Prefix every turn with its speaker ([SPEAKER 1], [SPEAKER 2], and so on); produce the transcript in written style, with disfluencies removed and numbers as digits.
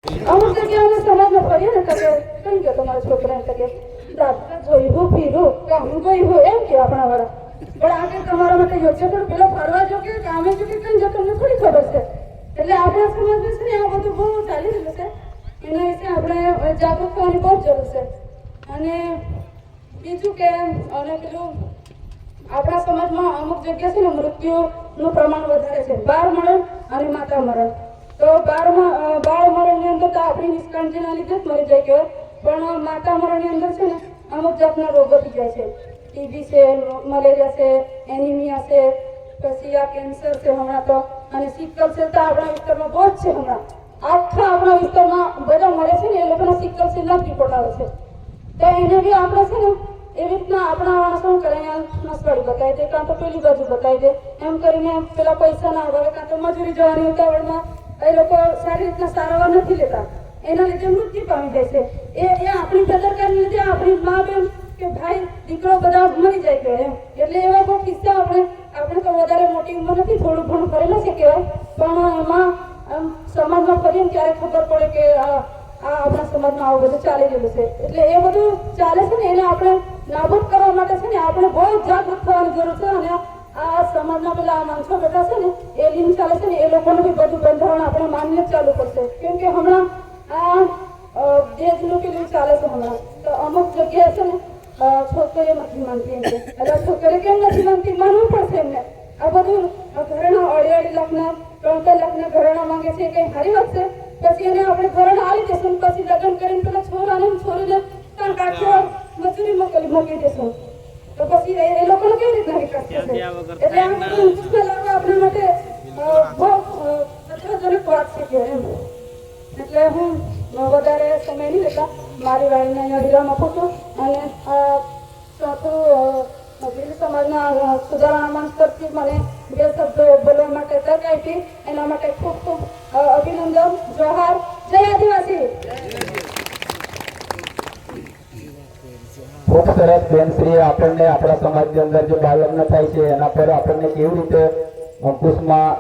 [SPEAKER 1] અમુક જગ્યાએ અમે સમાજમાં ફરીએ ને તો કેમ કે તમારા છોકરાને તો કે દાદા જોયું ફીરું કામ ગયું એમ કે આપણા વાળા પણ આગળ તમારા માટે યોગ્ય પણ પેલો ફરવા જો કે કામે જો કે કઈ જો તમને થોડી ખબર છે એટલે આપણા સમાજમાં છે ને આ બધું બહુ ચાલી રહ્યું છે એના વિશે આપણે જાગૃત થવાની બહુ જ જરૂર છે અને બીજું કે અને પેલું આપણા સમાજમાં અમુક જગ્યા છે ને મૃત્યુનું પ્રમાણ વધારે છે બાળ મરણ અને માતા મરણ તો બાળ મરણની અંદર તો આપણી નિષ્કાળજીના લીધે જ મરી જાય કહેવાય પણ માતા મરણની અંદર છે ને અમુક જાતના રોગો થઈ જાય છે ટીબી છે મલેરિયા છે એનિમિયા છે પછી આ કેન્સર છે હમણાં તો અને સિકલ સેલ તો આપણા વિસ્તારમાં બહુ જ છે હમણાં આખા આપણા વિસ્તારમાં બધા મળે છે ને એ લોકોના સિકલ સેલના જ રિપોર્ટ આવે છે તો એને બી આપણે છે ને એવી રીતના આપણા માણસો શું કરે નસવાડી બતાવી દે કાં તો પેલી બાજુ બતાવી દે એમ કરીને પેલા પૈસા ના આવે કાં તો મજૂરી જવાની ઉતાવળમાં એ લોકો સારી રીતના સારવાર નથી લેતા એના લીધે મૃત્યુ પામી જાય છે એ આપણી બેદરકારીના લીધે આપણી મા બેન કે ભાઈ દીકરો બધા મરી જાય કે એમ એટલે એવા બહુ કિસ્સા આપણે તો વધારે મોટી ઉંમર નથી થોડું ઘણું કરેલું છે કહેવાય પણ એમાં સમાજમાં ફરીને ક્યારે ખબર પડે કે આ આપણા સમાજમાં આવું બધું ચાલી રહ્યું છે એટલે એ બધું ચાલે છે ને એને આપણે નાબૂદ કરવા માટે છે ને આપણે બહુ જાગૃત થવાની જરૂર છે અને આ સમાજના પેલા માણસો બધા છે ને એ લીન ચાલે છે ને એ લોકોનું બી બધું બંધારણ આપણે માન્ય ચાલુ કરશે કેમ કે હમણાં આ દેશનું પેલું ચાલે છે હમણાં તો અમુક જગ્યાએ છે ને છોકરીઓ નથી માનતી એમ એટલે છોકરીઓ કેમ નથી માનતી માનવું પડશે એમને આ બધું ઘરેણા 2.5 લાખના 3 લાખના ઘરેણા માંગે છે કઈ સારી વાત છે પછી એને આપણે ઘરેણા આવી દેશું પછી લગ્ન કરીને પેલા છોરાને છોરીને ત્યાં કાઢી મજૂરી મોકલી દેશું તો પછી એ લોકોને કેવી રીતના વિકાસ થશે એટલે આ બધું મુશ્કેલ લાવવા આપણા માટે બહુ ખતરાજનક વાત છે કે એમ એટલે હું વધારે સમય નહીં લેતા મારી વાણીને અહીંયા વિરામ આપું છું અને આ ચોથું ભીલ સમાજના સુધારણા મંચ તરફથી મને 2 શબ્દો બોલવા માટે તક આપી એના માટે ખૂબ ખૂબ અભિનંદન જોહાર જય આદિવાસી
[SPEAKER 2] ખૂબ સરસ બેનશ્રી આપણને આપણા સમાજની અંદર જે બાળ લગ્ન થાય છે એના પર આપણને કેવી રીતે અંકુશમાં